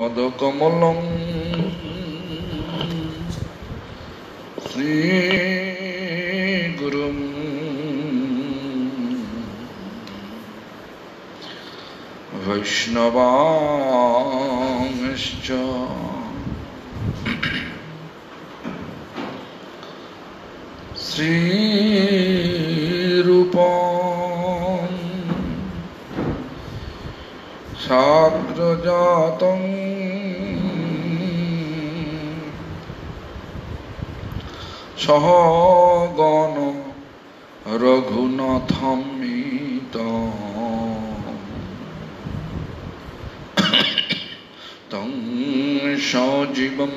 Adakamallam Sri Gurum Vaishnavangscha Sri Rupam Sagrajatam Sahagana Raghunathamita Tang Sajivam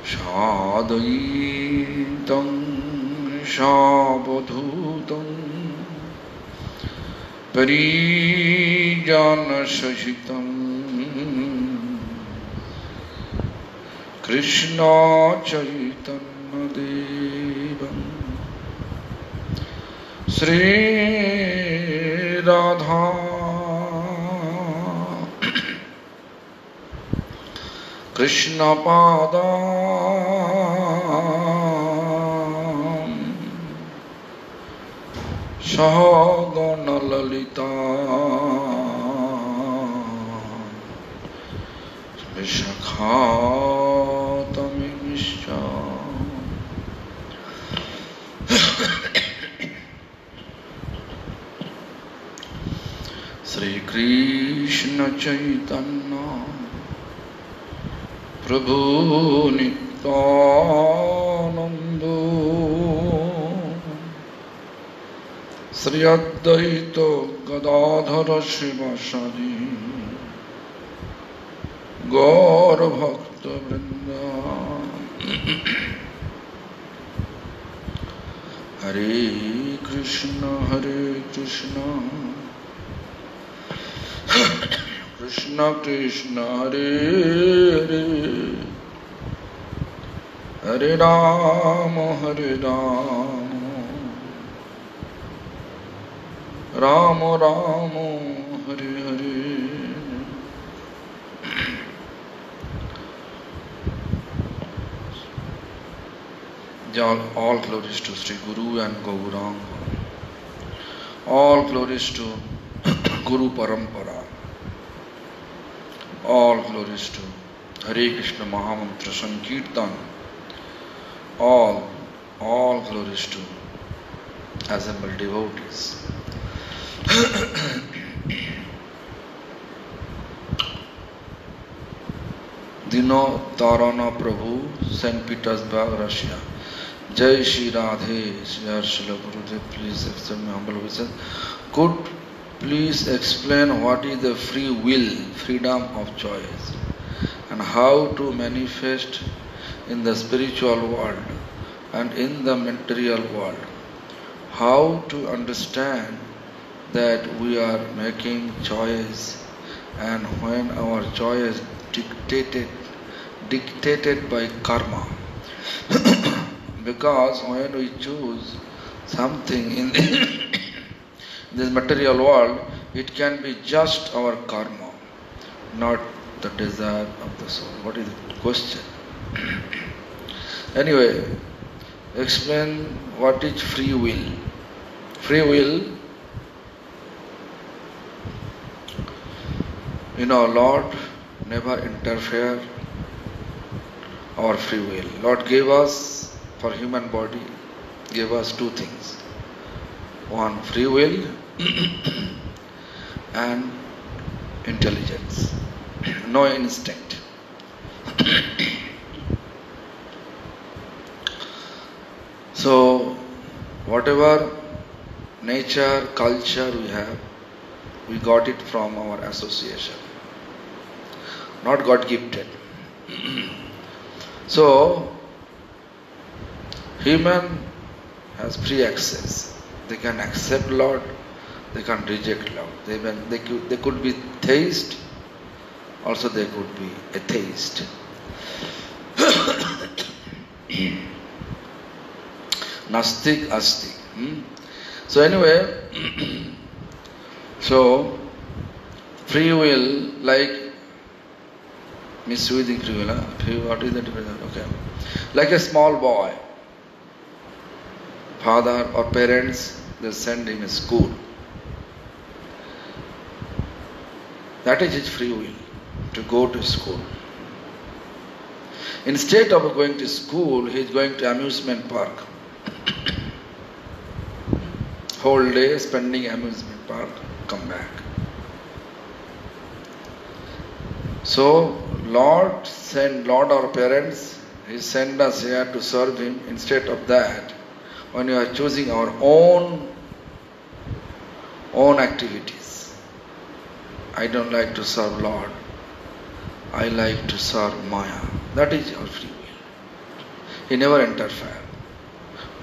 Sadaitam Sabadhutam Parijana Sahitam Krishna Chaitanya Devam Sri Radha Krishna Padam Sahagana Lalita Vishakhatamischa Sri Krishna Chaitanya Prabhu Nityananda Sri Advaita Gadadhara Shivasari Gaur Bhakta Vrinda Hare Krishna Krishna Krishna Hare Hare Hare Rama Rama Rama Hare Hare. All glories to Sri Guru and Gauranga. All glories to Guru Parampara. All glories to Hare Krishna Mahamantra Sankirtan. All glories to assembled devotees. Dino Tarana Prabhu, St. Petersburg, Russia. Jai Shri Radhe, Shri Harshila Gurudev, please accept my humble obeisance. Could please explain what is the free will, freedom of choice, and how to manifest in the spiritual world and in the material world? How to understand that we are making choice, and when our choice dictated by karma? Because when we choose something in this material world, it can be just our karma, not the desire of the soul. What is the question? Anyway, explain what is free will. Free will, Lord never interfere our free will. Lord gave us, for human body, gave us two things. One, free will and intelligence. No instinct. So, whatever nature, culture we have, we got it from our association. Not God gifted. So, human has free access. They can accept Lord, they can reject Lord. They could be theist, also they could be atheist. Nastik asti. So anyway, so Free will, like misusing free will. What is the difference? Okay. Like a small boy, father or parents, they send him to school. That is his free will, to go to school. Instead of going to school, he is going to amusement park. Whole day spending amusement park, come back. So, Lord our parents, He sent us here to serve Him. Instead of that, when you are choosing our own activities, I don't like to serve Lord, I like to serve Maya. That is your free will. He never interfered.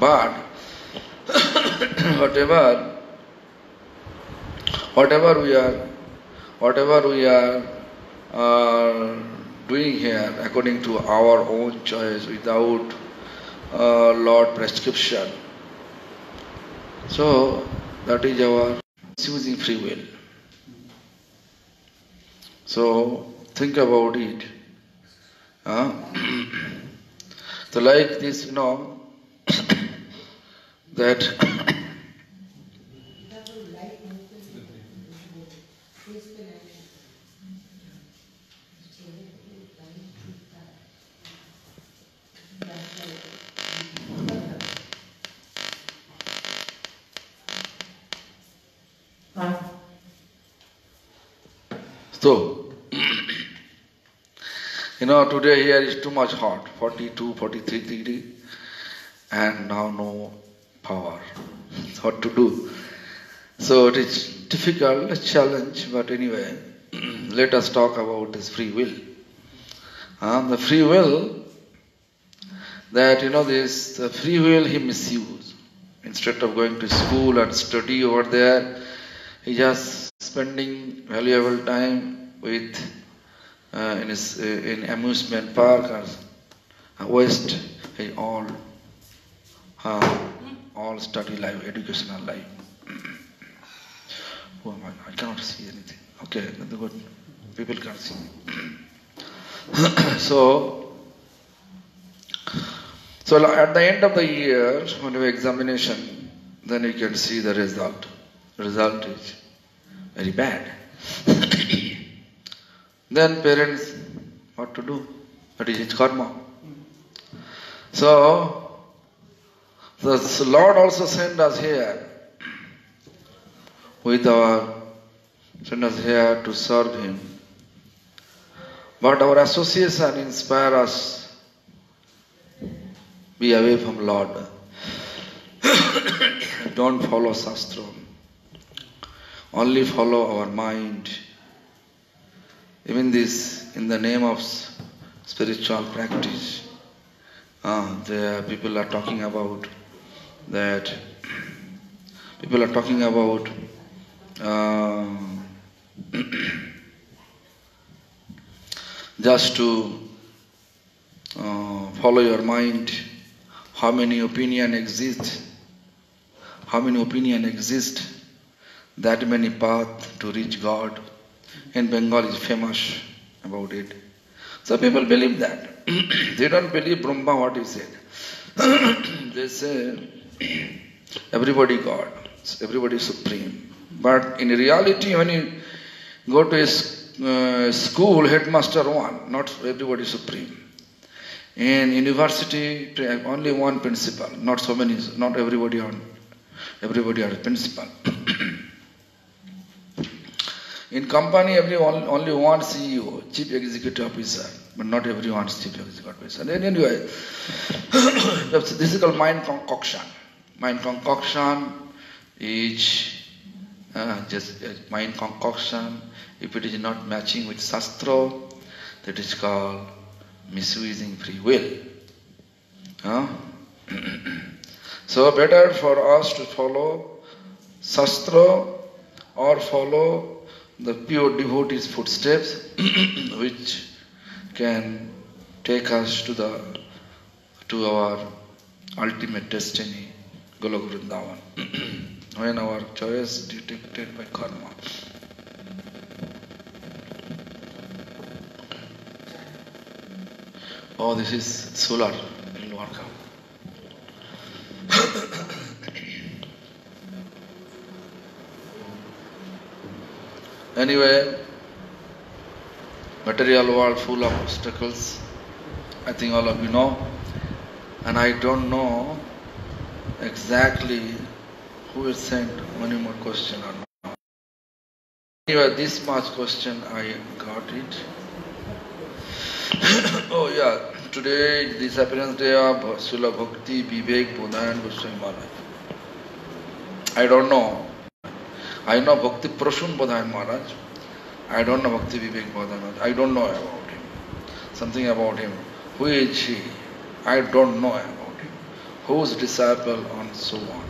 But whatever we are doing here according to our own choice without Lord prescription, so that is our choosing free will. So think about it. So like this, that so today here is too much hot, 42, 43 degree, and now no power. What to do? So it is difficult, a challenge, but anyway, let us talk about this free will. The free will, that the free will he misused. Instead of going to school and study over there, he just spending valuable time with in amusement park or waste his all study life, educational life. Oh my, I cannot see anything. Okay, that's good. People can't see. So at the end of the year, when you have examination, then you can see the result. The result is very bad. Then parents, what to do? That is his karma. So the Lord also sent us here sent us here to serve Him. But our association inspire us be away from Lord. Don't follow Shastra. Only follow our mind. Even this, in the name of spiritual practice, people are talking about that. People are talking about just to follow your mind. How many opinion exist? How many opinion exist? That many path to reach God. In Bengal is famous about it. So people believe that. They don't believe Brahma what he said. They say everybody God, everybody supreme. But in reality, when you go to a school, headmaster one, not everybody supreme. In university, only one principal, not so many, not everybody are principal. In company, only one CEO, Chief Executive Officer, but not everyone is Chief Executive Officer. And anyway, this is called mind concoction. Mind concoction is just mind concoction. If it is not matching with Shastra, that is called misusing free will. So better for us to follow Shastra or follow the pure devotee's footsteps, which can take us to our ultimate destiny, Golok Vrindavan, when our choice is dictated by karma. Oh, this is solar. It will work out. Anyway, material world full of obstacles. I think all of you know. And I don't know exactly who has sent many more question or not. Anyway, this much question I got it. Oh yeah, today is disappearance day of Srila Bhakti Vivek Bodhayan Goswami Maharaj. I don't know. I know Bhakti Prasun Bodhayan Maharaj. I don't know Bhakti Vivek Bodhayan Maharaj. I don't know about him. Something about him. Who is he? I don't know about him. Whose disciple and so on.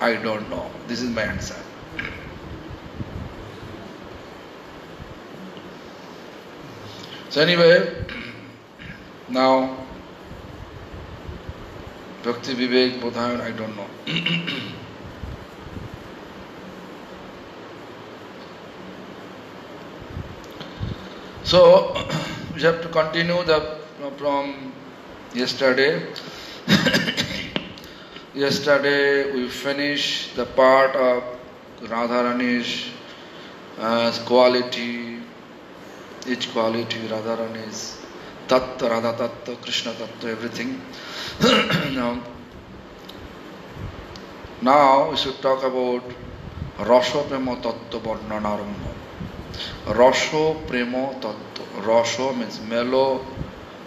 I don't know. This is my answer. So anyway, now Bhakti Vivek Bodhayan, I don't know. So we have to continue from yesterday. Yesterday we finished the part of Radharani's quality, each quality, Radharani's Tattva, Radha Tattva, Krishna Tattva, everything. Now we should talk about Rasho Prema Tattva Varnanarambha. Rasho Prema Tattva. Rasho means mellow,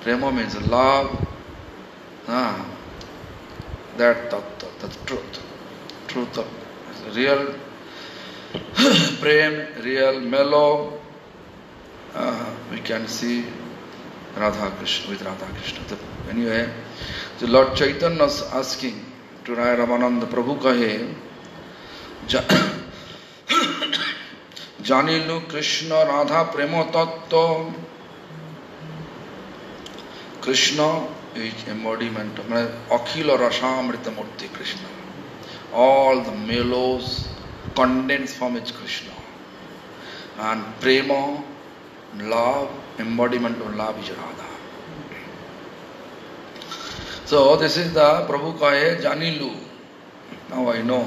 Prema means love. That Tattva, that's truth. Truth of real Prem, real mellow. We can see Radha Krishna with Radha Krishna. Anyway, the Lord Chaitanya is asking to Raya Ramananda Prabhu kahe, Janilu Krishna Radha Prema Tattva. Krishna is embodiment of Akhila Rasamrita Murti Krishna. All the mellows condensed from each Krishna. And Prema, love, embodiment of love is Radha. So this is the Prabhu kahe Janilu. Now I know.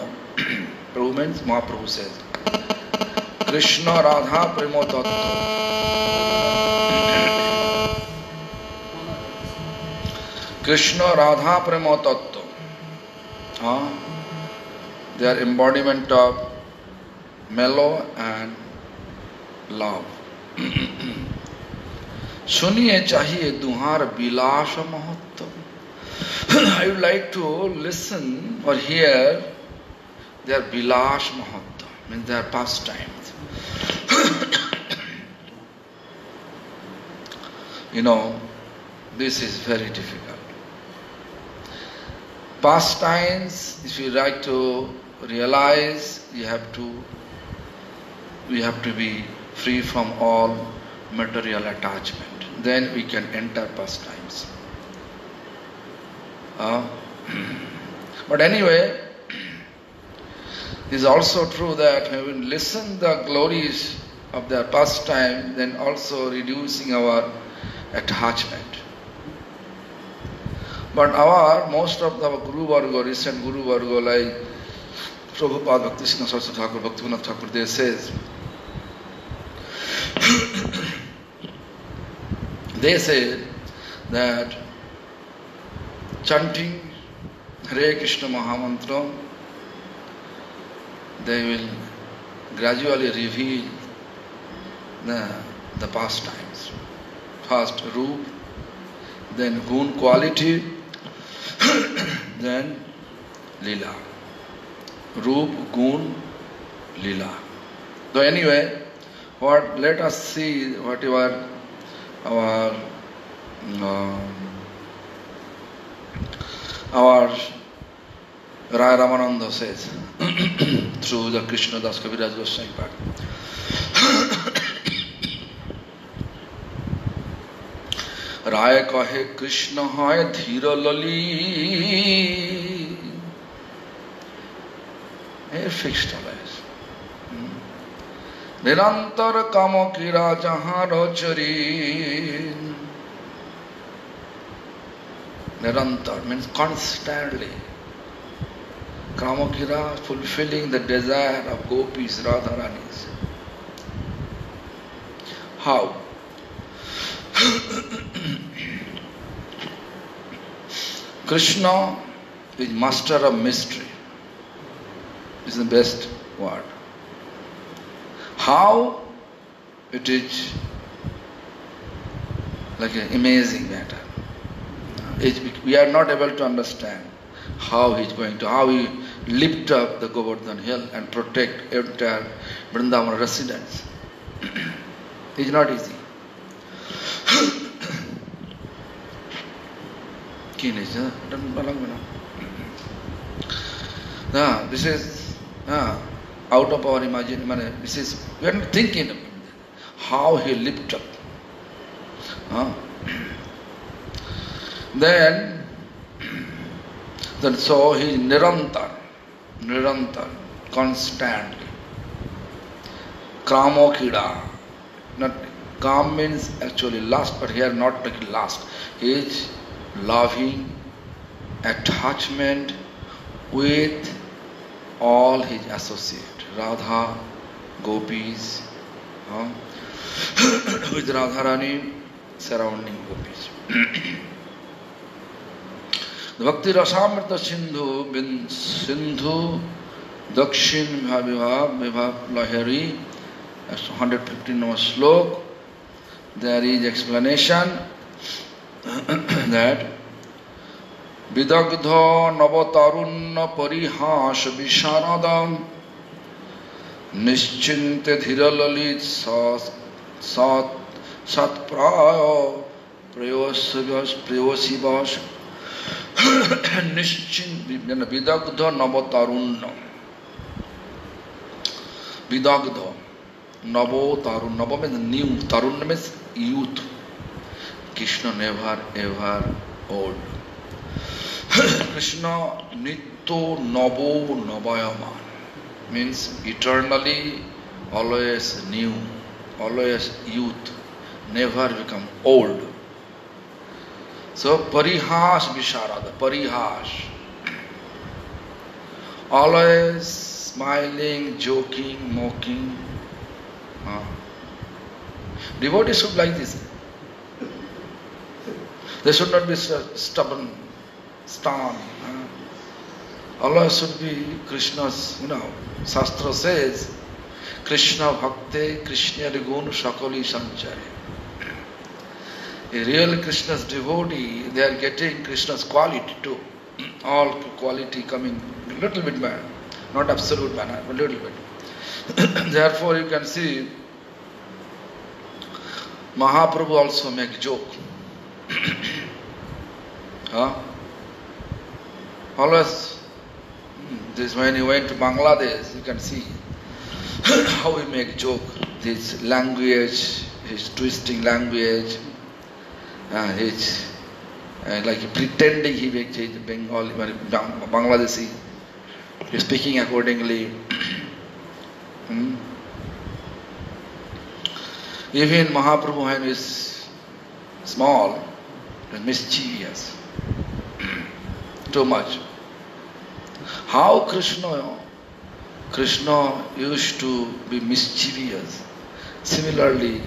Prabhu means Mahaprabhu says. Krishna Radha Prema Tattva. Krishna Radha Prema Tattva. They are embodiment of mellow and love. Suniye chahiye duhar bilash mahatva. I would like to listen or hear their bilash mahatva, means their pastimes. This is very difficult. Pastimes, if you like to realize, we have to be free from all material attachment. Then we can enter pastimes. But anyway, it is also true that when we listen the glories of their pastime, then also reducing our attachment. But most of the Guru Varga, recent Guru Varga like Prabhupada Bhakti Singha Saraswati Thakur, Bhaktivinoda Thakur, they say that chanting Hare Krishna Mahamantra, they will gradually reveal the pastimes. First Roop, then Gun quality, then Lila. Roop, Gun, Lila. So anyway, let us see whatever our Raya Ramananda says through the Krishna Das Kaviraj Goswami part. Raya kahe Krishna hai dhira lali. Here fixed always. Nirantar kamo kira jahan rochari. Nirantar means constantly. Kamakira fulfilling the desire of gopis, Radharanis. How? Krishna is master of mystery. Is the best word. How? It is like an amazing matter. We are not able to understand how he lift up the Govardhan hill and protect entire Vrindavan residents. It's not easy. This is out of our imagination. This is, we are not thinking how he lift up. Then so he is nirantar, constantly. Kramokida. Not Kam means actually lust, but here not like lust. He is loving attachment with all his associates. Radha, gopis, with Radharani surrounding gopis. The Bhakti Rasamrita Sindhu Dakshin Vibhav Lahari, that's 115th slok. There is explanation that Vidagdha Navatarunna Parihas Visharadam Nischinte Dhiralalit Satpraya Prayosivas Vidagdha Navatarunna. Vidagdha Navo Tarun. Nava means new. Tarun means youth. Krishna never ever old. Krishna Nitto Navo Navayaman means eternally, always new, always youth, never become old. So Parihas Visharada, Parihas, always smiling, joking, mocking. Devotees should like this. They should not be stubborn, stern. Always should be Krishna's, Shastra says, Krishna Bhakte, Krishna Rigun Shakali Sanchari. A real Krishna's devotee, they are getting Krishna's quality too. All quality coming a little bit bad, not absolute manner, but little bit. Therefore you can see Mahaprabhu also make joke. Always, this when he went to Bangladesh, you can see how he make joke. His language, his twisting language, his like pretending he makes Bengali, Bangladeshi, speaking accordingly. Even Mahaprabhu when he is small, mischievous, too much. How Krishna used to be mischievous. Similarly,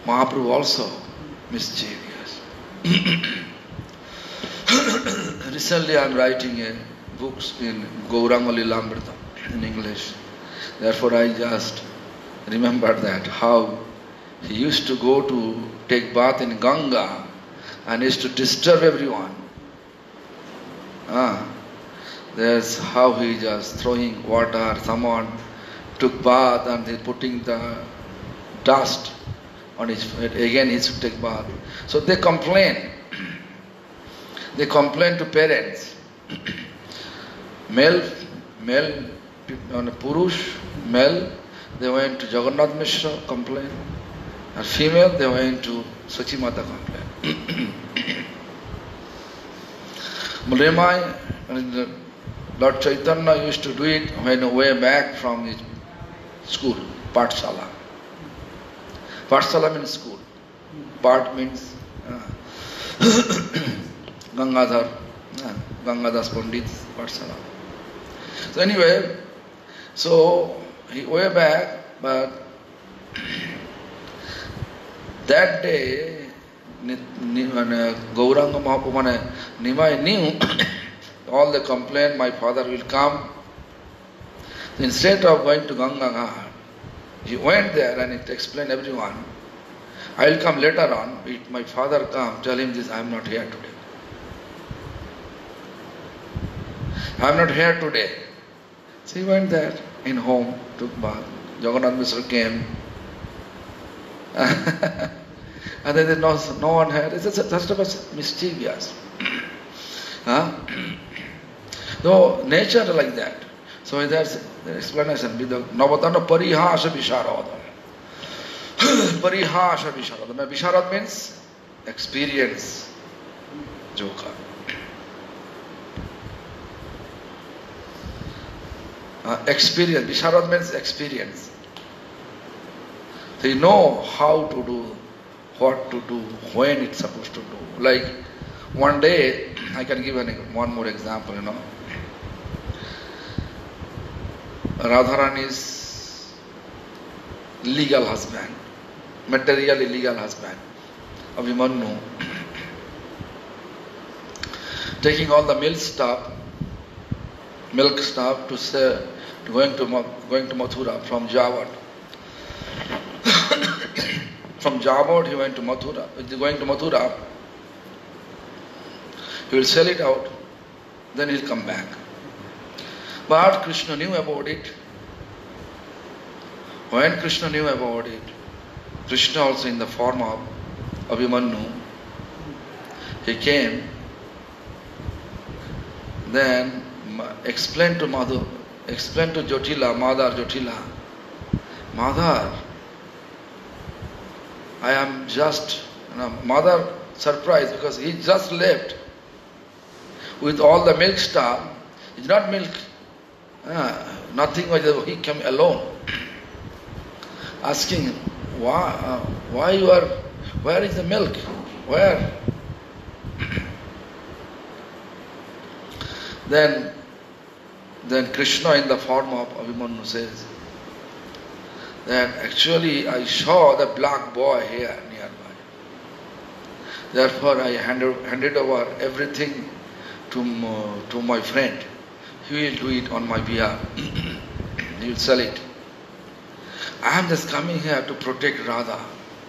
Mahaprabhu also mischievous. Recently I am writing a books in Gauranga Lilamrita in English. Therefore I just remember that how he used to go to take bath in Ganga and used to disturb everyone. That's how he just throwing water, someone took bath and he putting the dust on his head. Again he should take bath. So they complain. They complain to parents. Male, Purush, male, they went to Jagannath Mishra, complain. And female, they went to Sachimata, complain. Mulemai, Lord Chaitanya used to do it when way back from his school, Pathshala. Pathshala means school. Path means Gangadhar, Gangadas Pandit, Patsala. So anyway, so he way back, but that day, Gauranga Mahaprabhu, Nimai knew all the complaint, my father will come. Instead of going to Ganga Ghat, he went there and it explained everyone, I will come later on. If my father comes, tell him this, I am not here today. I am not here today. So he went there in home, took bath. Jagannath Mishra came. And then there was no one here. It's just was mischievous. Though nature like that. So there's the explanation. Navatana parihasha visharada. Parihasha visharada. Now visharad means experience. Joka. Experience. Visharad means experience. So you know how to do, what to do, when it's supposed to do. Like one day, I can give one more example, Radharani's legal husband, materially legal husband, Abhimanyu, taking all the milk stuff to say, going to Mathura from Javad. From Javad he went to Mathura. Going to Mathura, he will sell it out, then he will come back. But Krishna knew about it. When Krishna knew about it, Krishna also in the form of Abhimanyu, he came, then explained to Jotila, Madar Jotila, Madar, I am just, Mother surprised because he just left with all the milk stuff. It's not milk, nothing, he came alone. Asking him, why you are, where is the milk? Where? Then Krishna in the form of Abhimanyu says that actually I saw the black boy here nearby. Therefore I handed over everything to my friend. He will do it on my behalf. He will sell it. I am just coming here to protect Radha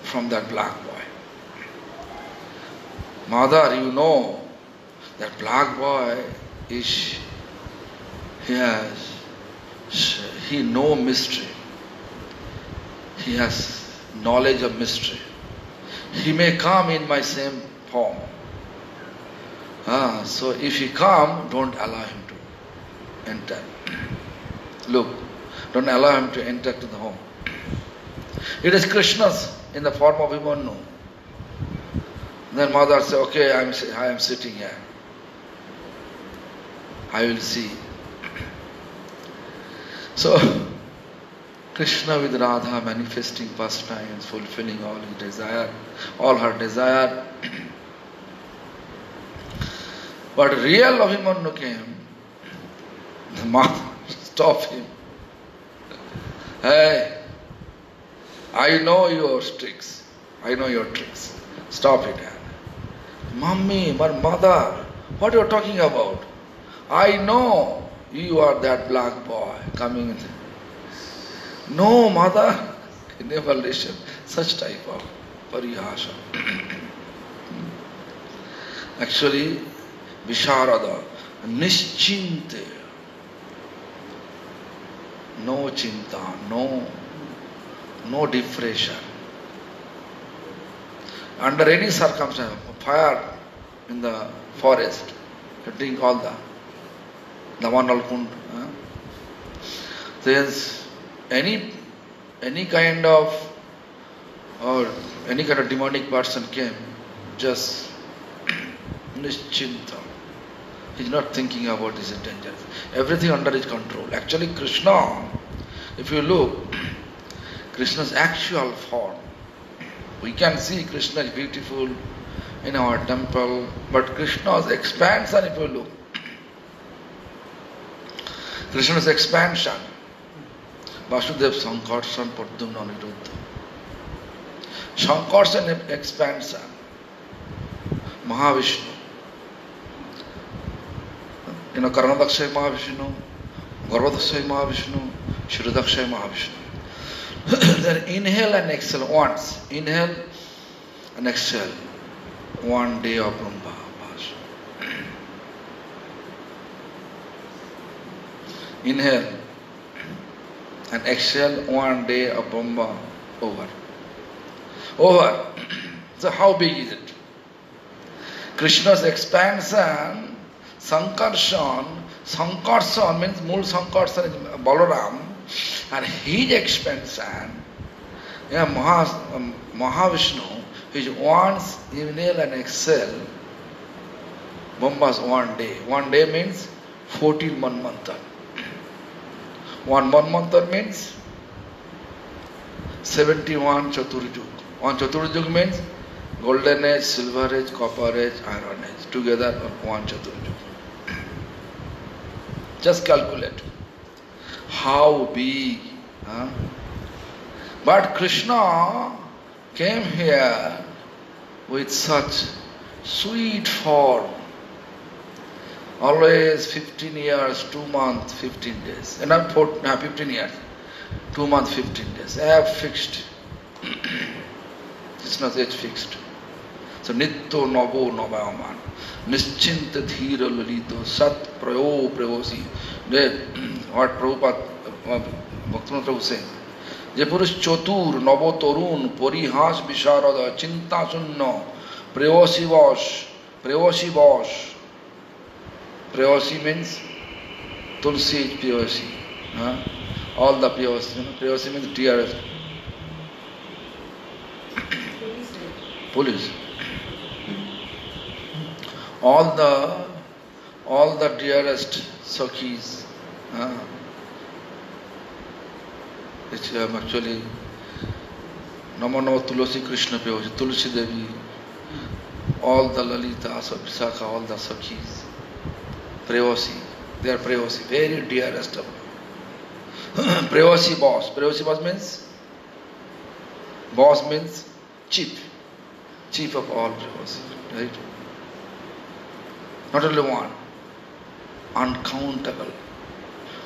from that black boy. Mother, you know that black boy is, he knows mystery. He has knowledge of mystery. He may come in my same form. So if he comes, don't allow him to enter. Look, don't allow him to enter to the home. It is Krishna's in the form of Abhimanyu. Then mother said, okay, I am sitting here. I will see. So, Krishna with Radha manifesting pastimes, fulfilling all his desire, all her desire. But real Abhimanyu came, the mother stopped him. Hey, I know your tricks. I know your tricks. Stop it. Mummy, my mother, what you are talking about? I know you are that black boy coming in. No, mother, I never listen. Such type of parihasha. Actually, Visharada, Nischinte. No chinta, no depression. Under any circumstance, fire in the forest, you drink all the Davanal Kund. There's any kind of demonic person came, just nischinta. He's not thinking about his danger. Everything under his control. Actually, Krishna, if you look, Krishna's actual form, we can see Krishna is beautiful, in our temple. But Krishna's expansion, if you look, Krishna's expansion, Vasudev Sankarshan Pradyumna Aniruddha. Sankarshan expansion, Mahavishnu. Karnadakshay Mahavishnu, Garbhadakshay Mahavishnu, Shridakshay Mahavishnu. Then inhale and exhale once. Inhale and exhale. One day of Brahma. Inhale and exhale, one day of Brahma. Over. Over. So how big is it? Krishna's expansion, Sankarshan. Sankarshan means Mool Sankarshan is Balaram. And his expansion, Mahavishnu, is once inhale and exhale, Brahma's one day. One day means 14 Manvantar. One Manvantar means 71 Chaturjug. One Chaturjug means golden age, silver age, copper age, iron age. Together one Chaturjug. Just calculate. How big? But Krishna came here with such sweet form. Always 15 years, 2 months, 15 days. And not 15 years, 2 months, 15 days. I have fixed. It's not age fixed. So Nitto Nabo Navayaman. Nischinta Dhira Lalito Sat Prayo Prayosi. What Prabhupada Bhaktivinoda Prabhu saying. Je Purush Chotur Nabo Torun Porihas Visharada Chinta Sunno Prayosi Vash. Prayosi Vash. Prayosi means Tulsi is Prayosi. All the Prayosi. Prayosi means dearest. Police. All the dearest Sakhis. Which actually Namo Namo Tulsi Krishna Prayosi. Tulsi Devi. All the Lalita, Visakha, all the Sakhis. Prayosi. They are Prayosi. Very dearest of them. Prayosi boss. Prayosi boss means? Boss means chief. Chief of all Prayosi. Right? Not only one. Uncountable.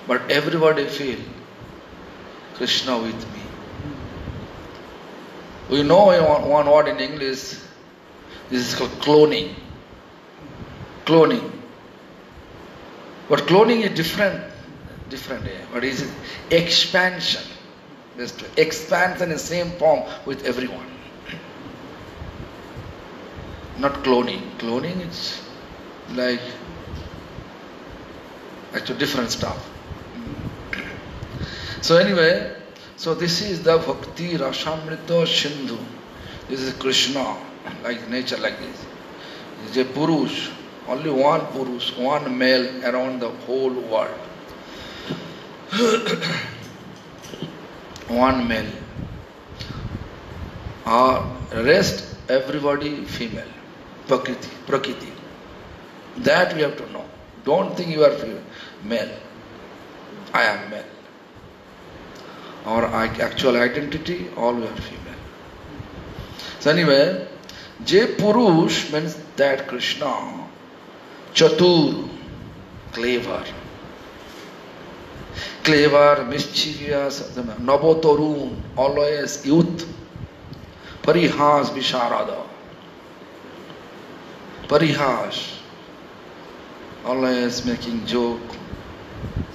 But everybody feel Krishna with me. We know one word in English. This is called cloning. Cloning. But cloning is different. What is it? Expansion. Expansion in same form with everyone. Not cloning. Cloning is like actually different stuff. So anyway, so this is the Bhakti Rasamrita Sindhu. This is Krishna, like nature like this. He is a Purush. Only one Purush, one male around the whole world. One male. Rest everybody female. Prakriti. That we have to know. Don't think you are male. I am male. Our actual identity, all we are female. So anyway, Je Purush means that Krishna. Chatur, clever, mischievous, Navotorun, always youth, Parihas Visharada, Parihas, always making joke,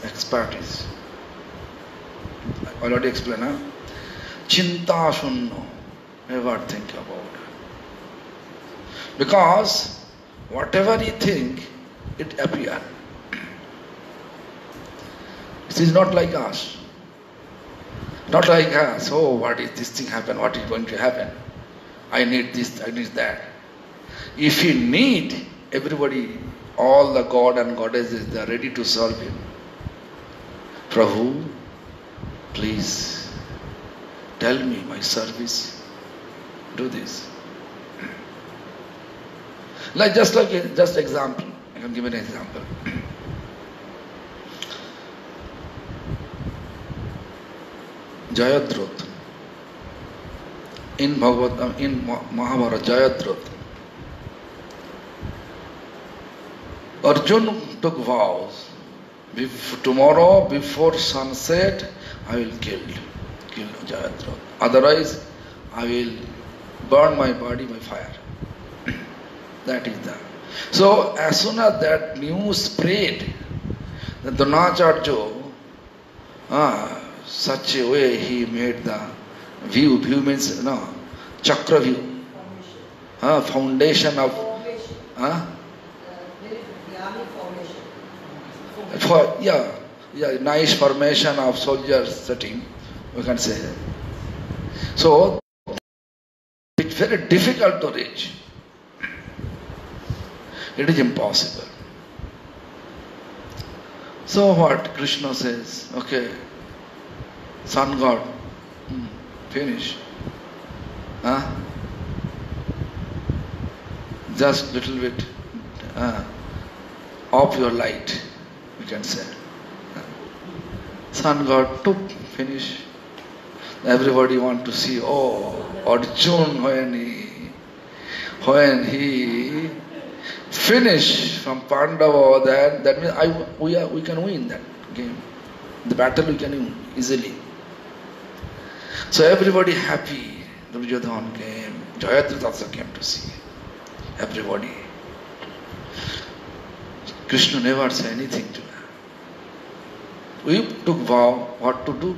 expertise. I already explained, huh? Chinta Shunno, never think about it. Because whatever you think, it appears. It is not like us. Not like us. Oh, what is this thing happen? What is going to happen? I need this, I need that. If you need, everybody, all the God and Goddesses, they are ready to serve Him. Prabhu, please, tell me my service. Do this. Just example. I can give an example. Jayadratha. In Mahabharata, Jayadratha. Arjun took vows. Tomorrow before sunset, I will kill Jayadratha. Otherwise, I will burn my body by fire. That is that. So as soon as that news spread, that Dronacharya, such a way he made the view. View means chakra view. Foundation of nice formation of soldiers setting, we can say. So it's very difficult to reach. It is impossible. So what Krishna says, okay, sun god, finish. Just little bit off your light, we can say. Sun god took, finish. Everybody want to see, Arjun when he finish from Pandava, that means we can win that game. The battle we can win easily. So everybody happy. Duryodhana came, Jayadratha also came to see. Everybody. Krishna never said anything to her. We took vow what to do.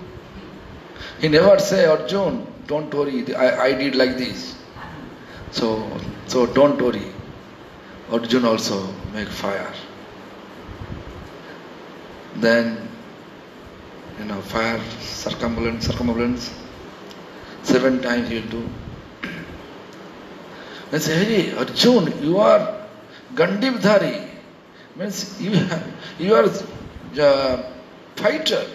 He never say, Arjun, don't worry, I did like this. So don't worry. Arjun also make fire. Then, fire, circumambulance, 7 times he will do. They say, hey, Arjun, you are Gandivdhari. Means you are fighter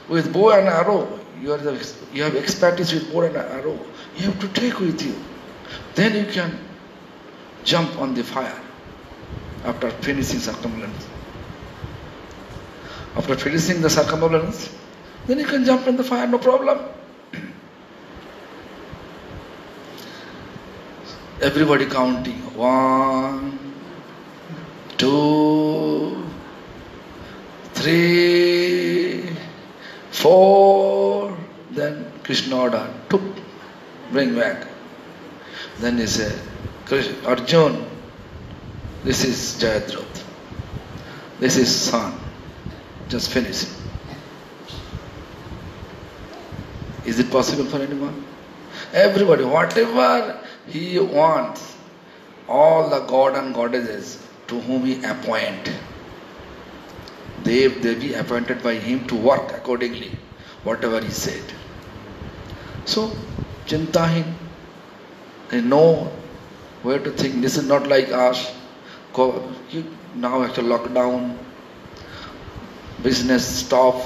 with bow and arrow. You have expertise with bow and arrow. You have to take with you. Then you can jump on the fire after finishing circumambulance. After finishing the circumambulance, then you can jump in the fire, no problem. Everybody counting. 1, 2, 3, 4. Then Krishna ordered, bring back. Then he said, Arjun, this is Jayadratha. This is sun. Just finish it. Is it possible for anyone? Everybody, whatever he wants, all the god and goddesses to whom he appoint, they be appointed by him to work accordingly, whatever he said. So, Chintahin, they know where to think. This is not like us. Now after lockdown, business stop,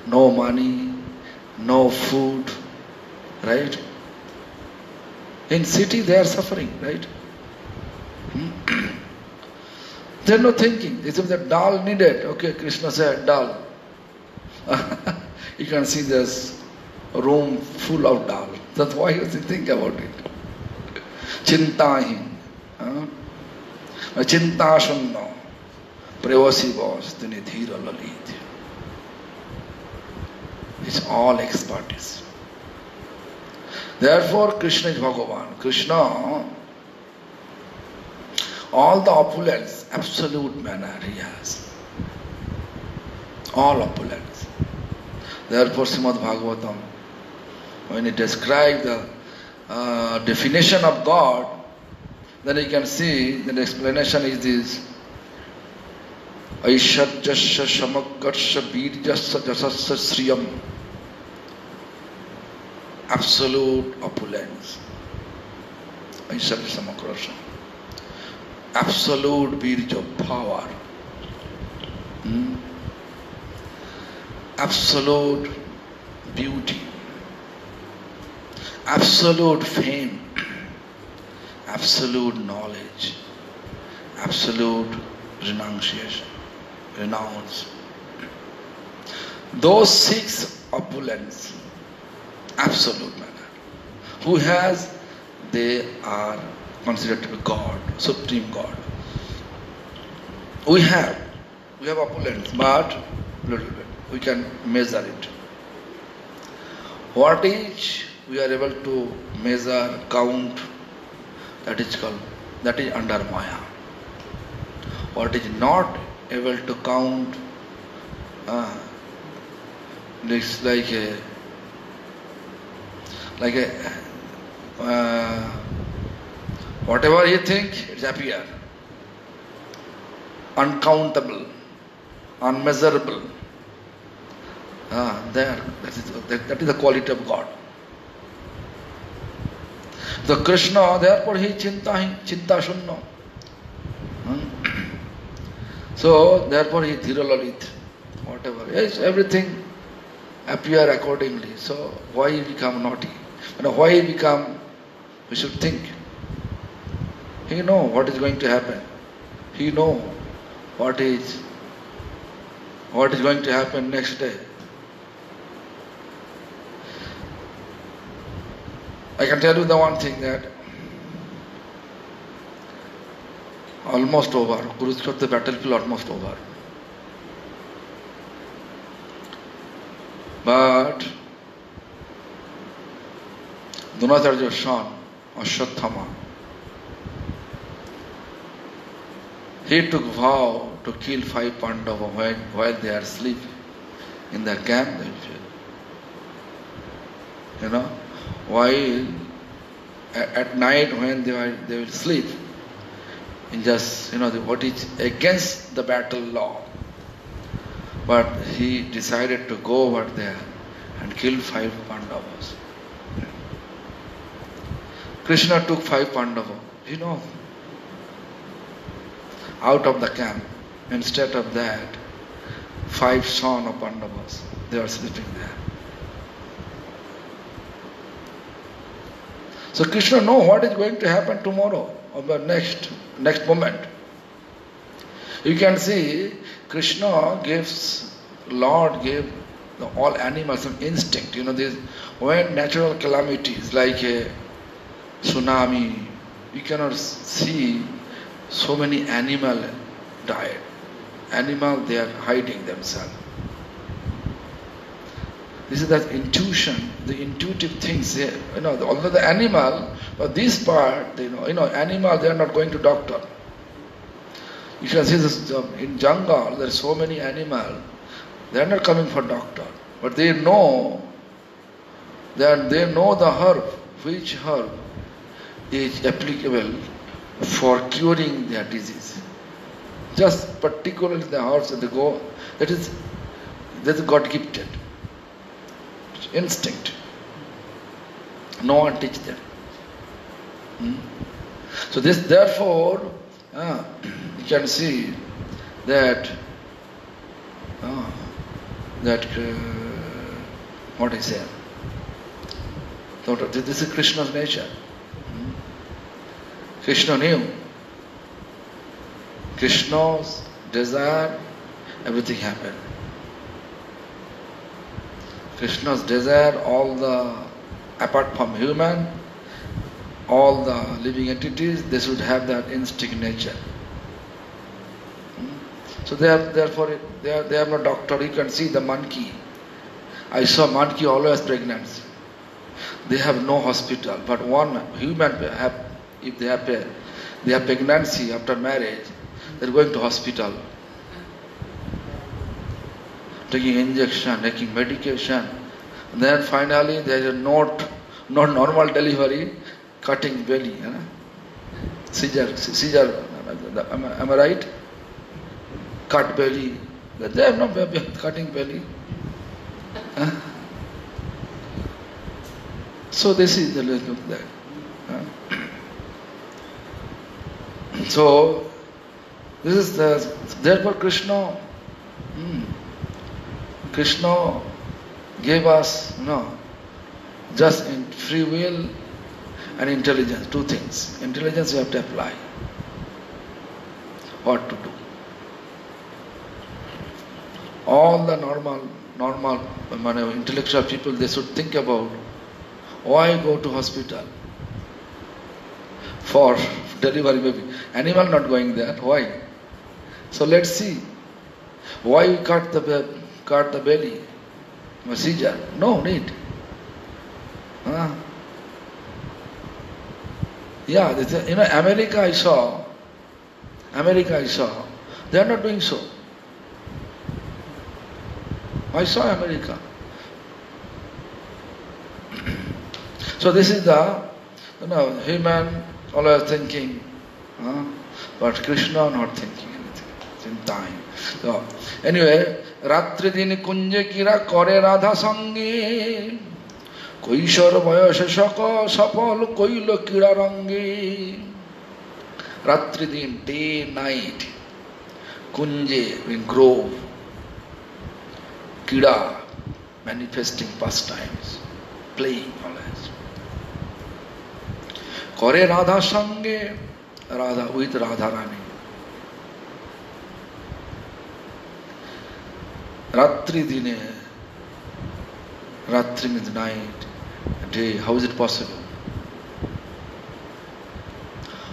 no money, no food, right? In city they are suffering, right? They are not thinking. This is the dal needed. Okay, Krishna said dal. You can see this room full of dal. That's why you think about it. Chintahin. Chintashanno. Prevasivas Dinidhira Lalit. It's all expertise. Therefore, Krishna is Bhagavan. Krishna, all the opulence, absolute manner he has. All opulence. Therefore, Srimad Bhagavatam, when it describes the definition of God, then you can see that the explanation is this. Aishadjasya shamagarsha birjasya jasasya sriyam. Absolute opulence. Aishadjasya samakrasha. Absolute birja, power. Absolute beauty. Absolute fame. absolute knowledge, absolute renunciation, renounce. Those 6 opulents, absolute manner, who has, they are considered to be God, supreme God. We have opulence, but little bit. We can measure it. What is we are able to measure, count, that is under Maya. What is not able to count, it's like a whatever you think, it's appear. Uncountable, unmeasurable. That is the quality of God. The Krishna, therefore he chinta shunno. So therefore he dhiralalit, whatever. Yes, everything appear accordingly. So why he become naughty? Why he become, we should think. He know what is going to happen. He know what is going to happen next day. I can tell you the one thing, that almost over, Kurukshetra battlefield almost over. But Dronacharya's son, Ashwatthama, he took vow to kill 5 Pandavas while they are asleep in their camp. While at night when they will sleep, in just what is against the battle law. But he decided to go over there and kill 5 Pandavas. Krishna took 5 Pandavas, out of the camp. Instead of that, 5 sons of Pandavas, they are sleeping there. So Krishna knows what is going to happen tomorrow or the next moment. You can see Krishna Lord gave all animals some instinct. When natural calamities like a tsunami, you cannot see so many animals died. Animals, they are hiding themselves. This is that intuition, the intuitive things here. Although the animal, but this part, animal, they are not going to doctor. You can see this in jungle, there are so many animals, they are not coming for doctor. But they know that they know the herb, which herb is applicable for curing their disease. Just particularly the herbs that they go, that is God gifted. Instinct. No one teach them. So therefore, you can see that what I say. This is Krishna's nature. Krishna knew. Krishna's desire, everything happened. Krishna's desire, apart from human, all the living entities, they should have that instinct nature. So they have no doctor. You can see the monkey. I saw monkey always pregnant. They have no hospital. But one human, if they have pregnancy after marriage, they are going to hospital. Taking injection, taking medication. And then finally there is not normal delivery, cutting belly. Seizure, am I right? Cut belly. They have no cutting belly. So this is the look of that. So this is therefore Krishna gave us, just in free will, and intelligence, two things. Intelligence you have to apply. What to do. All the normal intellectual people, they should think about why go to hospital for delivery baby. Animal not going there. Why? So let's see. Why we cut the belly? Seizure? No need. Yeah, America I saw, they are not doing so. I saw America. So this is the, human always thinking, but Krishna not thinking anything. It's in time. So anyway, Ratri din kunje kira kore radha sange, koishor boyose shaka sapal koilo kira range. Ratri din, day, night, kunje, in grove, kira, manifesting pastimes, playing always. Kore radha sange, radha with Radharani. Ratri dine, Ratri means night, day. How is it possible?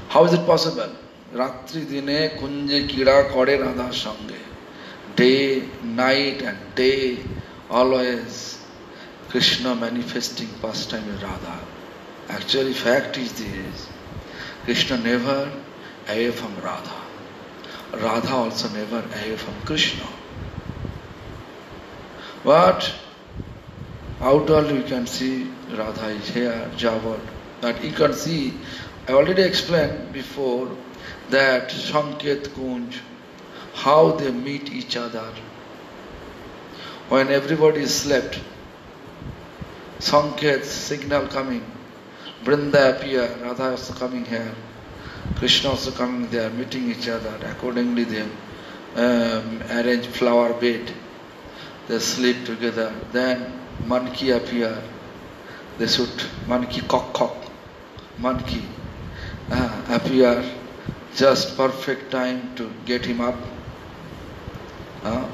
How is it possible? Ratri dine kunje kira kore radha sange. Day, night and day, always Krishna manifesting pastime in Radha. Actually, fact is this: Krishna never away from Radha. Radha also never away from Krishna. But outwardly we can see Radha is here, Javad. But you can see, I already explained before that Sanket Kunj, how they meet each other. When everybody is slept, Sanket signal coming, Vrinda appear, Radha also coming here, Krishna also coming there, meeting each other. Accordingly they arrange flower bed, they sleep together. Then Manki appear, they shoot Manki cock, Manki appear, just perfect time to get him up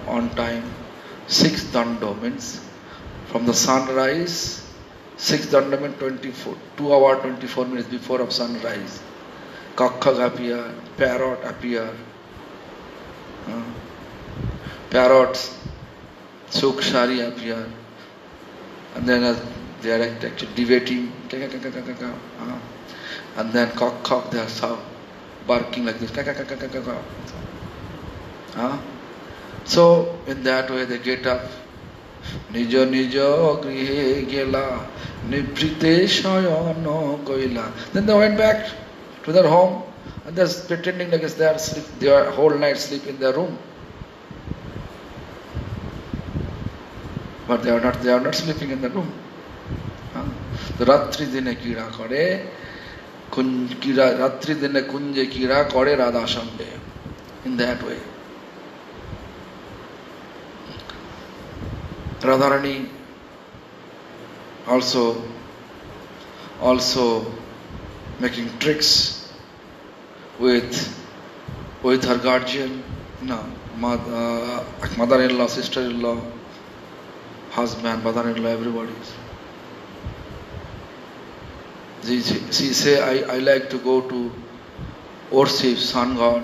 on time. 6 dando means from the sunrise, 6 dando means 2 hours 24 minutes before of sunrise. Kakkag appear, parrot appear, parrots, Sukshari appear, and then they are actually debating, and then cock, they are barking like this. So in that way they get up. Nijo grihe gela nibrite shayano koila. Then they went back to their home and they're pretending like they are asleep. They are whole night sleep in their room. But they are not sleeping in the room. The Ratri dine kira kore, Ratri dine kunje kira kore Radha sange. In that way. Radharani also making tricks with her guardian, mother-in-law, sister-in-law, husband, mother-in-law, everybody. She say, I like to go to worship sun god.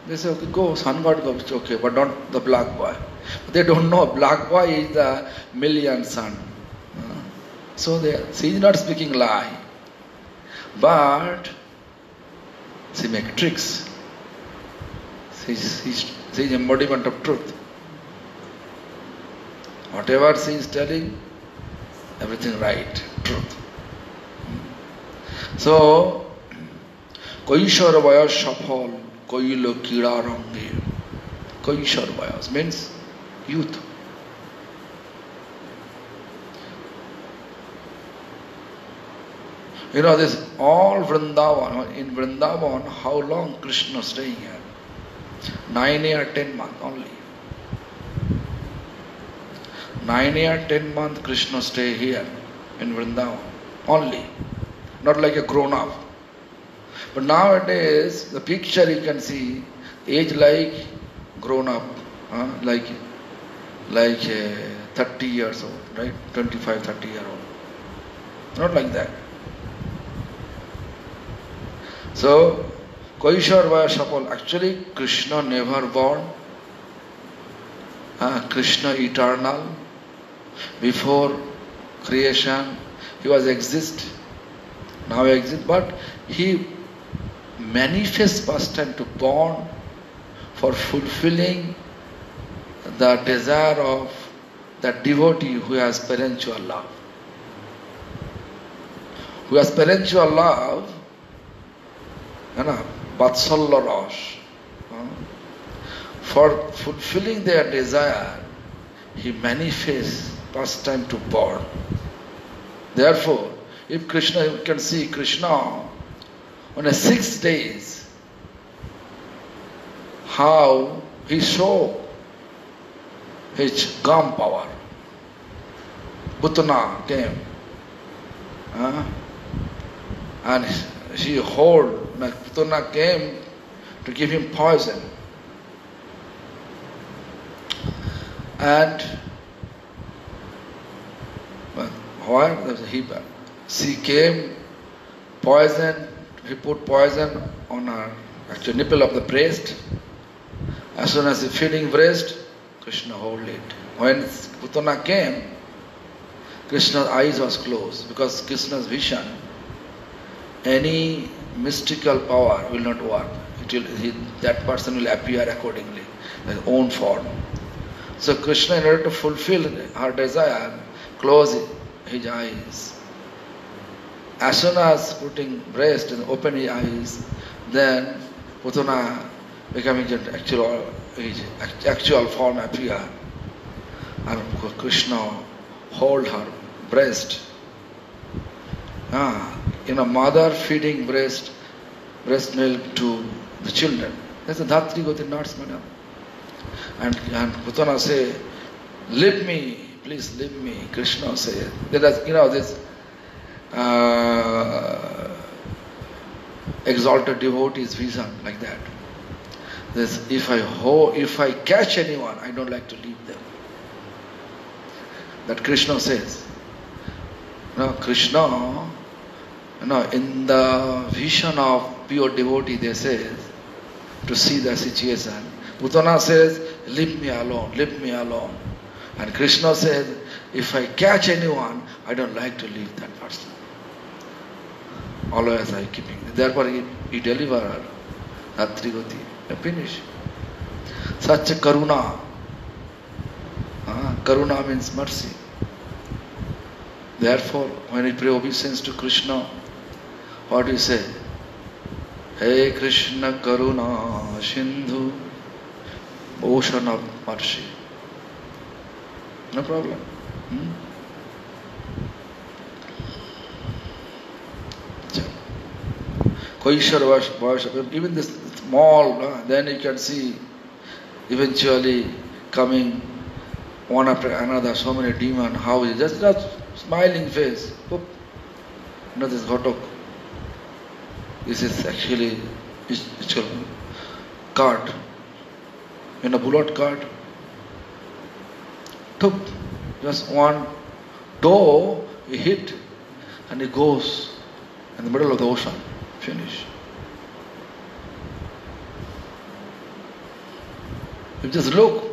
They say, okay, go, sun god go, it's okay, but not the black boy. They don't know black boy is the million sun. So she is not speaking lie, but she make tricks. She is embodiment of truth. Whatever she is telling, everything right, truth. So, Koishor Vayas Shafal, Koilo Kira Rangi. Koishor Vayas means youth. This all Vrindavan, in Vrindavan, how long Krishna staying here? 9 years, 10 months only. 9 years, 10 months Krishna stay here in Vrindavan only. not like a grown-up. But nowadays, the picture you can see, age like grown-up, like 30 years old, right? 25, 30 year old. Not like that. So, Kaishar Vayasapal, actually Krishna never born. Krishna eternal. Before creation, he was exist. Now he exists, but he manifests first time to born for fulfilling the desire of that devotee who has spiritual love. Who has spiritual love, Vatsalya Ras. For fulfilling their desire, he manifests first time to born. Therefore, if Krishna, you can see Krishna on a 6 days, how he showed his gum power. Putana came, and she Putana came to give him poison. And she came, poison, he put poison on her actual nipple of the breast. As soon as he feeding breast, Krishna hold it. When Putana came, Krishna's eyes was closed, because Krishna's vision, any mystical power will not work. That person will appear accordingly, his own form. So Krishna, in order to fulfill her desire, closed his eyes. As soon as putting breast and open his eyes, then Putana becoming his actual form appear. And Krishna hold her breast. Mother feeding breast milk to the children. That's a Dhatri Goti Nuts, madam. And Putana say, leave me, please leave me. Krishna says, this exalted devotee's vision like that. This, if I catch anyone, I don't like to leave them. That Krishna says. Krishna, in the vision of pure devotee, they say, to see the situation. Putana says, leave me alone, leave me alone. And Krishna says, if I catch anyone, I don't like to leave that person. Always I keeping. Therefore he delivered her. Dhatri Goti. Finish. Such a karuna. Karuna means mercy. Therefore, when we pray obeisance to Krishna, what do you say? Hey Krishna Karuna Sindhu, ocean of mercy. No problem. Kaishar, even this small, then you can see eventually coming one after another, so many demons, how is just smiling face. Oop. This Ghatak. This is actually cart. In a bullet cart. Took just one toe, he hit, and he goes in the middle of the ocean. Finish. You just look.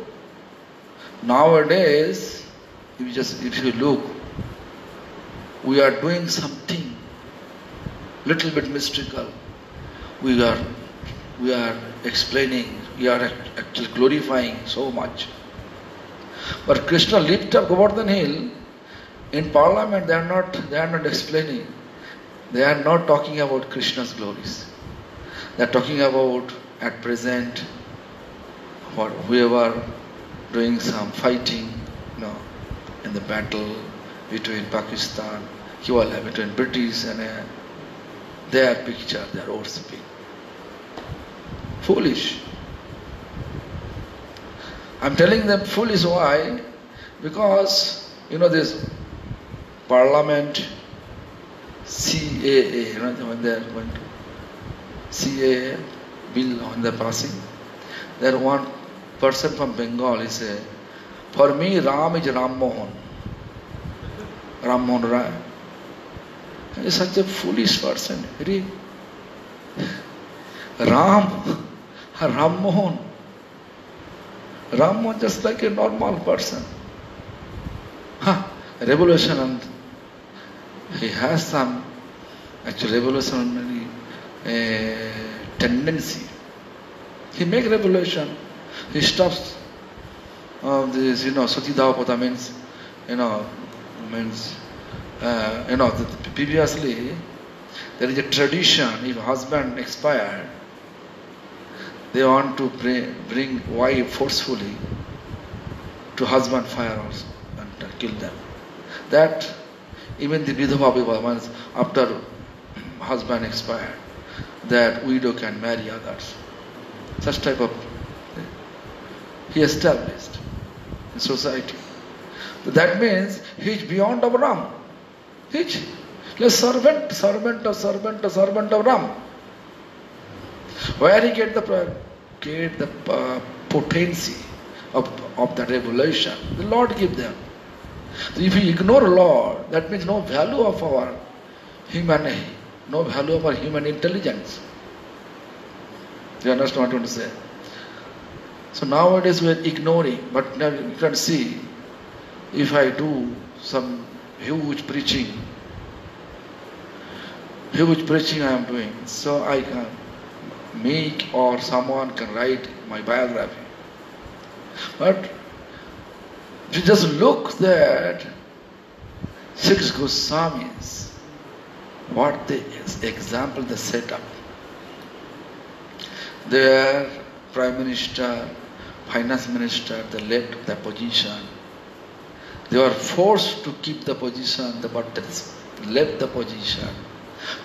Nowadays, if you look, we are doing something little bit mystical. We are explaining, we are actually glorifying so much. But Krishna lifted up Govardhan Hill. In Parliament, they are not explaining. They are not talking about Krishna's glories. They are talking about at present whoever doing some fighting, in the battle between Pakistan, between British and their picture, they are worshipping. Foolish. I'm telling them foolish why? Because, this Parliament, CAA, when they are going to CAA bill when they are passing, there one person from Bengal is say, for me Ram is Ram Mohan Rai. He is such a foolish person. Really. Ram Mohan just like a normal person. Revolution, and he has some actually revolutionary tendency. He makes revolution. He stops this, Satidhavapata means, previously there is a tradition, if husband expired, they want to bring wife forcefully to husband fire also and kill them. That even the Vidhava Vivah, once after husband expired, that widow can marry others. Such type of thing he established in society. So that means he is beyond of Ram. He is a servant of Ram. Where he get the potency of the revelation, the Lord give them. So if we ignore Lord, that means no value of our humanity, no value of our human intelligence. Do you understand what I want to say? So nowadays we are ignoring, but now you can see, if I do some huge preaching I am doing, so I can make or someone can write my biography. But if you just look that 6 Goswamis, what the example they set up. Their Prime Minister, Finance Minister, they left their position. They were forced to keep the position, but they left the position.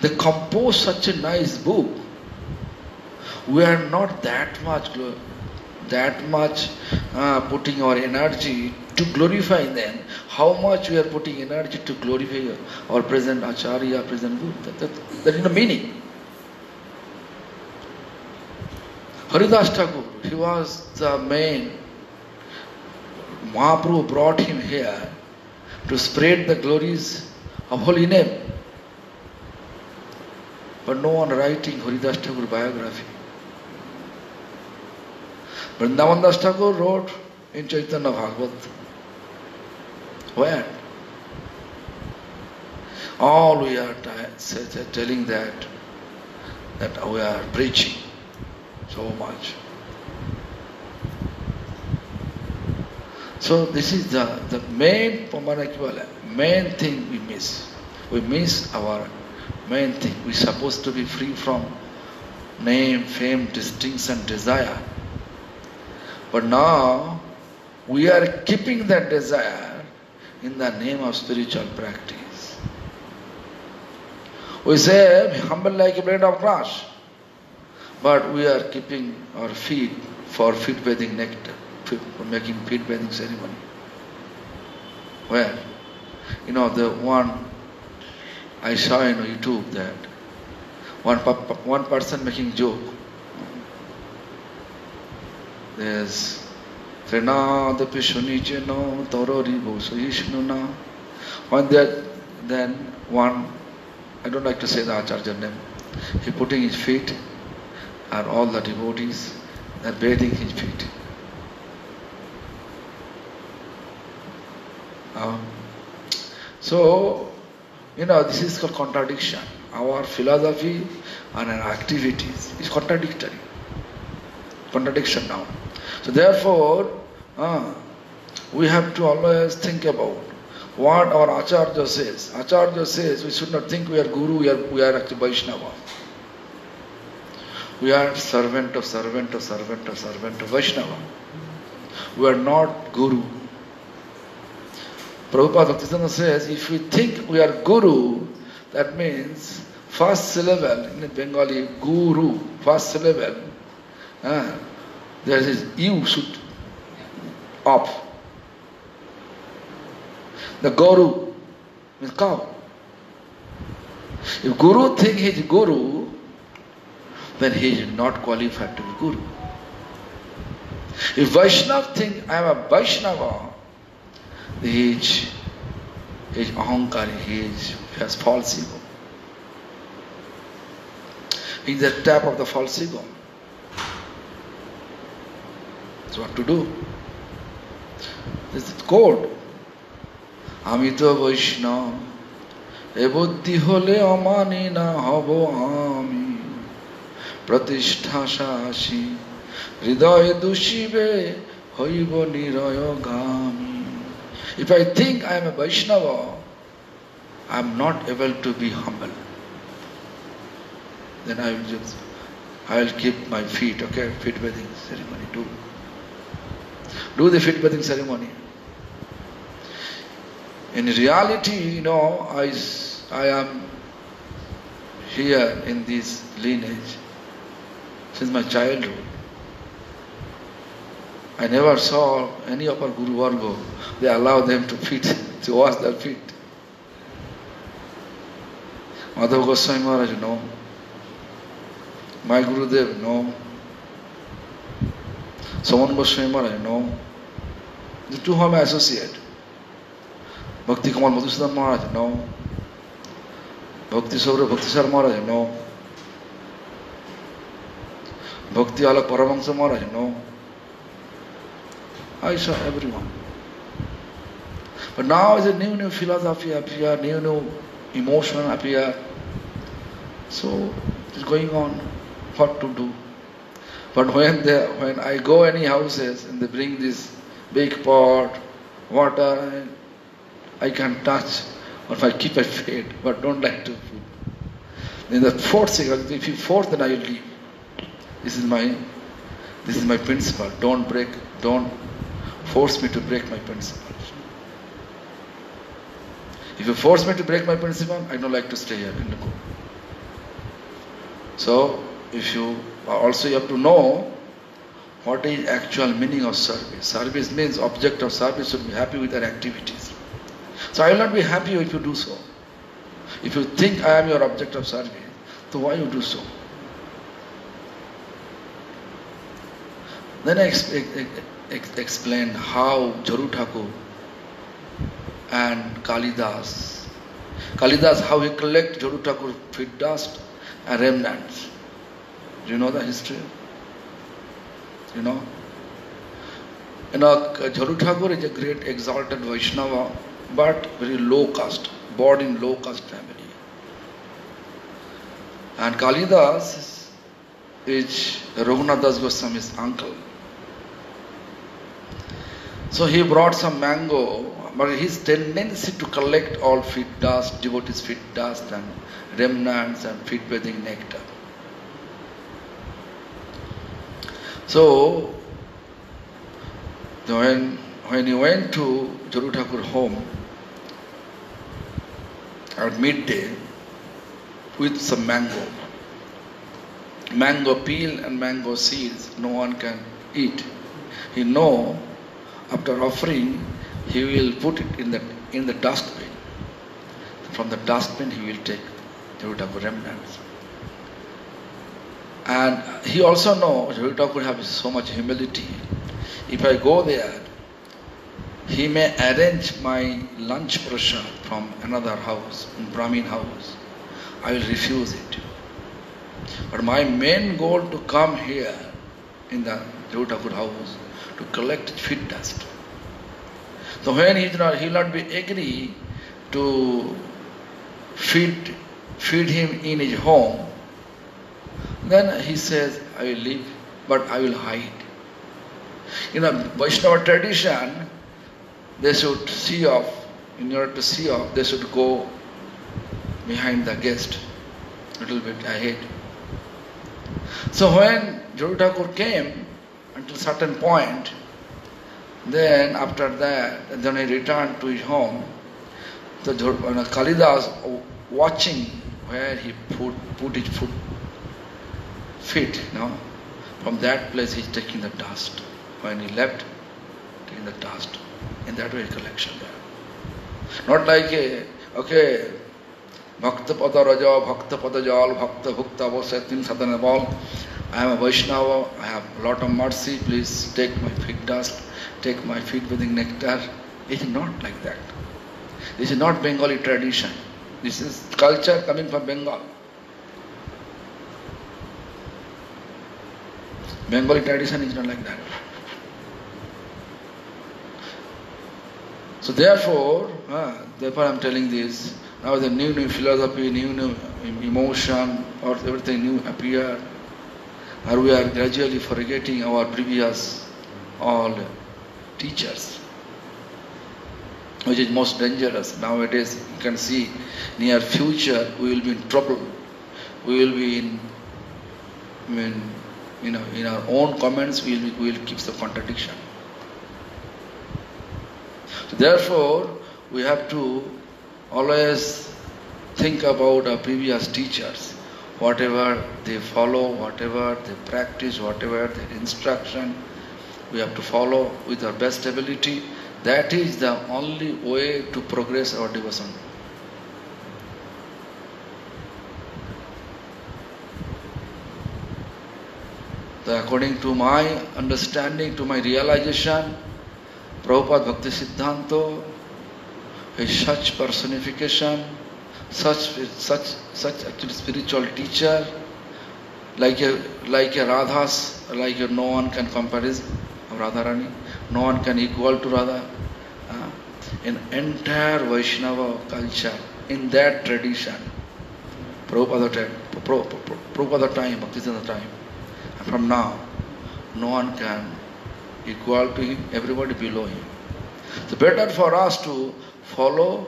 They composed such a nice book. We are not that much putting our energy to glorify them. How much we are putting energy to glorify our present Acharya, present Guru. That is the meaning. Haridas Thakur, he was the main. Mahaprabhu brought him here to spread the glories of holy name. But no one writing Haridas Thakur biography. Vrindavan Das Thakur wrote in Chaitanya Bhagavat. Where? All we are telling that we are preaching so much. So this is the main thing we miss. We miss our main thing. We are supposed to be free from name, fame, distinction, desire. But now we are keeping that desire in the name of spiritual practice. We say, be humble like a blade of grass. But we are keeping our feet for feet bathing nectar, for making feet bathing ceremony. Where? The one I saw in YouTube that one person making joke. There's Trinadapi Shunicheno Torori Bhushishnuna. Then one, I don't like to say the Acharya name, he putting his feet and all the devotees are bathing his feet. So, this is called contradiction. Our philosophy and our activities is contradictory. Contradiction now. So therefore, we have to always think about what our Acharya says. Acharya says we should not think we are Guru, we are actually Vaishnava. We are servant of Vaishnava. We are not Guru. Prabhupada Bhaktisiddhanta says, if we think we are Guru, that means first syllable in Bengali, Guru, first syllable, there is you should up. The Guru means cow. If Guru thinks he is Guru, then he is not qualified to be Guru. If Vaishnava thinks I am a Vaishnava, he is ahankari, he has false ego. He is the tap of the false ego. So what to do? This is code. Amito Vaishnava, ebuddhi hole amani na hobo ami, pratishtha shashi, hridaye dushibe, hoibo niraya gami. If I think I am a Vaishnava, I am not able to be humble. Then I will keep my feet, okay, feet bathing ceremony, do the feet bathing ceremony. In reality, I am here in this lineage since my childhood. I never saw any of our Guru Varga, they allow them to wash their feet. Madhava Goswami Maharaj, no. My Gurudev, no. Saman Goswami Maharaj, no. The two whom I associate. Bhakti Kamal Madhusudan Maharaj, no. Bhakti Saura Bhakti Sar Maharaj, no. Bhakti Alak Paramahansa Maharaj, no. I saw everyone. But now is a new philosophy appear, new emotion appear. So it's going on, what to do. But when I go any houses and they bring this big pot, water, I can touch, or if I keep my feet, but don't like to put. Then the fourth cigarette, if you force, then I will leave. This is my principle. Don't force me to break my principle. If you force me to break my principle, I don't like to stay here in the group. So, you have to know what is actual meaning of service. Service means object of service should be happy with their activities. So I will not be happy if you do so. If you think I am your object of service, so why you do so? Then I explained how Jaru Thakur and Kalidas, how he collect Jaru Thakur feet dust and remnants. Do you know the history? Jaru Thakur is a great exalted Vaishnava, but very low caste, born in low caste family. And Kalidas is Raghunath Das Goswami's uncle. So he brought some mango, but his tendency to collect all feet dust, devotees' feet dust and remnants and feet bathing nectar. So when he went to Jaru Thakur home at midday with some mango peel and mango seeds, no one can eat. He know after offering he will put it in the dustbin. From the dustbin he will take Jaru Thakur remnants. And he also knows Jaru Thakur has so much humility. If I go there, he may arrange my lunch prasad from another house, Brahmin house. I will refuse it. But my main goal to come here in the Jaru Thakur house to collect feet dust. So when he will not be agree to feed him in his home, then he says, I will leave, but I will hide. In a Vaishnava tradition, they should see off. In order to see off, they should go behind the guest, a little bit ahead. So when Jaru Thakur came until a certain point, then after that, then he returned to his home. So Kalidas watching where he put his feet, from that place he's taking the dust. When he left, taking the dust. In that way, collection there. Not like, Bhakta Pada Raja, Bhakta Pada Jal, Bhakta Bhukta Vasatin Sadhana Bal. I am a Vaishnava, I have a lot of mercy, please take my feet dust, take my feet with nectar. It is not like that. This is not Bengali tradition. This is culture coming from Bengal. Bengali tradition is not like that. So therefore I am telling this. Now the new philosophy, new emotion, or everything new appear, or we are gradually forgetting our previous all teachers, which is most dangerous. Nowadays you can see near future we will be in trouble. We will be in our own comments we will keep the contradiction. So therefore we have to always think about our previous teachers. Whatever they follow, whatever they practice, whatever their instruction, we have to follow with our best ability. That is the only way to progress our devotion. So according to my understanding, to my realization, Prabhupada Bhakti Siddhanta is such personification, such actually spiritual teacher, like a Radhas, like no one can compare is Radharani, no one can equal to Radha. In entire Vaishnava culture, in that tradition, Prabhupada time, Bhaktisiddhanta time, and from now, no one can equal to him, everybody below him. So better for us to follow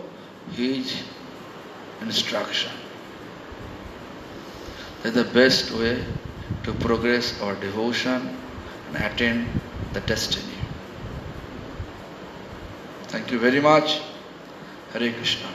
his instruction. That's the best way to progress our devotion and attain the destiny. Thank you very much. Hare Krishna.